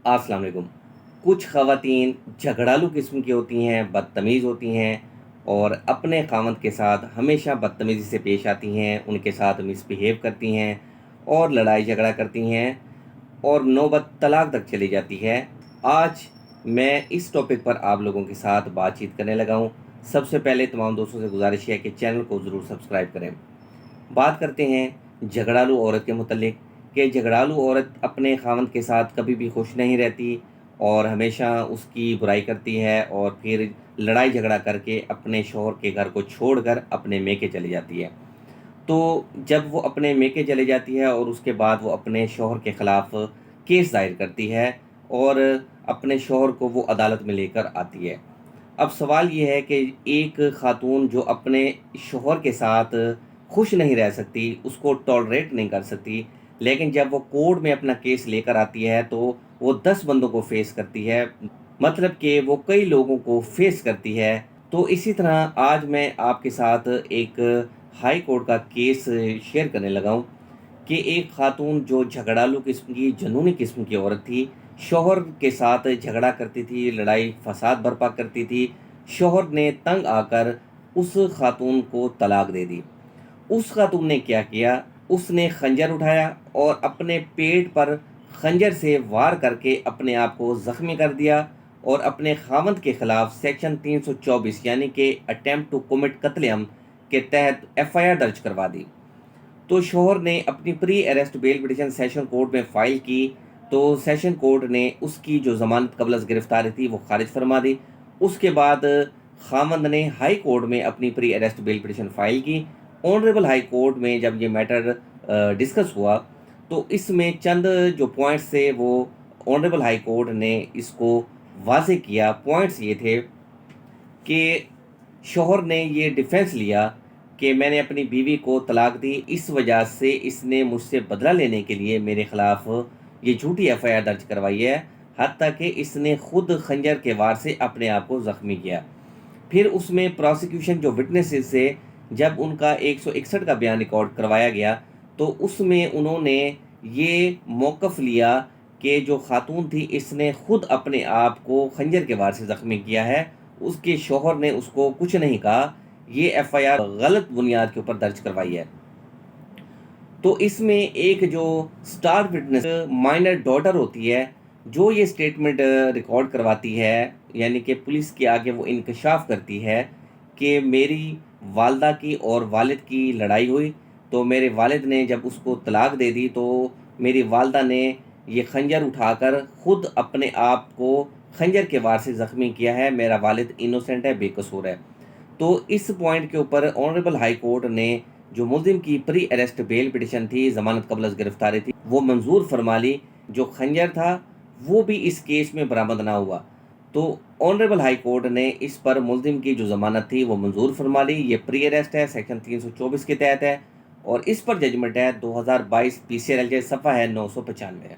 السلام علیکم۔ کچھ خواتین جھگڑالو قسم کی ہوتی ہیں، بدتمیز ہوتی ہیں اور اپنے خاوند کے ساتھ ہمیشہ بدتمیزی سے پیش آتی ہیں، ان کے ساتھ مس بیہیو کرتی ہیں اور لڑائی جھگڑا کرتی ہیں اور نوبت طلاق تک چلی جاتی ہے۔ آج میں اس ٹاپک پر آپ لوگوں کے ساتھ بات چیت کرنے لگا ہوں۔ سب سے پہلے تمام دوستوں سے گزارش ہے کہ چینل کو ضرور سبسکرائب کریں۔ بات کرتے ہیں جھگڑالو عورت کے متعلق کہ جھگڑالو عورت اپنے خاوند کے ساتھ کبھی بھی خوش نہیں رہتی اور ہمیشہ اس کی برائی کرتی ہے اور پھر لڑائی جھگڑا کر کے اپنے شوہر کے گھر کو چھوڑ کر اپنے میکے چلی جاتی ہے۔ تو جب وہ اپنے میکے چلے جاتی ہے اور اس کے بعد وہ اپنے شوہر کے خلاف کیس دائر کرتی ہے اور اپنے شوہر کو وہ عدالت میں لے کر آتی ہے۔ اب سوال یہ ہے کہ ایک خاتون جو اپنے شوہر کے ساتھ خوش نہیں رہ سکتی، اس کو ٹالریٹ نہیں کر سکتی، لیکن جب وہ کورٹ میں اپنا کیس لے کر آتی ہے تو وہ 10 بندوں کو فیس کرتی ہے، مطلب کہ وہ کئی لوگوں کو فیس کرتی ہے۔ تو اسی طرح آج میں آپ کے ساتھ ایک ہائی کورٹ کا کیس شیئر کرنے لگا ہوں کہ ایک خاتون جو جھگڑالو قسم کی جنونی قسم کی عورت تھی، شوہر کے ساتھ جھگڑا کرتی تھی، لڑائی فساد برپا کرتی تھی، شوہر نے تنگ آ کر اس خاتون کو طلاق دے دی۔ اس خاتون نے کیا کیا؟ اس نے خنجر اٹھایا اور اپنے پیٹ پر خنجر سے وار کر کے اپنے آپ کو زخمی کر دیا اور اپنے خاوند کے خلاف سیکشن 324 یعنی کہ اٹیمپٹ ٹو کمٹ قتل عمد کے تحت ایف آئی آر درج کروا دی۔ تو شوہر نے اپنی پری اریسٹ بیل پٹیشن سیشن کورٹ میں فائل کی تو سیشن کورٹ نے اس کی جو ضمانت قبل از گرفتاری تھی وہ خارج فرما دی۔ اس کے بعد خاوند نے ہائی کورٹ میں اپنی پری اریسٹ بیل پٹیشن فائل کی۔ آنریبل ہائی کورٹ میں جب یہ میٹر ڈسکس ہوا تو اس میں چند جو پوائنٹس تھے وہ آنریبل ہائی کورٹ نے اس کو واضح کیا۔ پوائنٹس یہ تھے کہ شوہر نے یہ ڈیفینس لیا کہ میں نے اپنی بیوی کو طلاق دی، اس وجہ سے اس نے مجھ سے بدلہ لینے کے لیے میرے خلاف یہ جھوٹی ایف آئی آر درج کروائی ہے، حتیٰ کہ اس نے خود خنجر کے وار سے اپنے آپ کو زخمی کیا۔ پھر اس میں پروسیکیوشن جو وٹنسز سے جب ان کا 161 کا بیان ریکارڈ کروایا گیا تو اس میں انہوں نے یہ موقف لیا کہ جو خاتون تھی اس نے خود اپنے آپ کو خنجر کے وار سے زخمی کیا ہے، اس کے شوہر نے اس کو کچھ نہیں کہا، یہ ایف آئی آر غلط بنیاد کے اوپر درج کروائی ہے۔ تو اس میں ایک جو سٹار وٹنس مائنر ڈاٹر ہوتی ہے جو یہ سٹیٹمنٹ ریکارڈ کرواتی ہے، یعنی کہ پولیس کے آگے وہ انکشاف کرتی ہے کہ میری والدہ کی اور والد کی لڑائی ہوئی تو میرے والد نے جب اس کو طلاق دے دی تو میری والدہ نے یہ خنجر اٹھا کر خود اپنے آپ کو خنجر کے وار سے زخمی کیا ہے، میرا والد انوسینٹ ہے، بے قصور ہے۔ تو اس پوائنٹ کے اوپر آنریبل ہائی کورٹ نے جو ملزم کی پری اریسٹ بیل پٹیشن تھی، ضمانت قبل از گرفتاری تھی، وہ منظور فرما لی۔ جو خنجر تھا وہ بھی اس کیس میں برآمد نہ ہوا، تو آنریبل ہائی کورٹ نے اس پر ملزم کی جو ضمانت تھی وہ منظور فرما لی۔ یہ پری اریسٹ ہے، سیکشن 324 کے تحت ہے اور اس پر ججمنٹ ہے 2022 پی سی آر ایل جے صفحہ ہے 995 ہے۔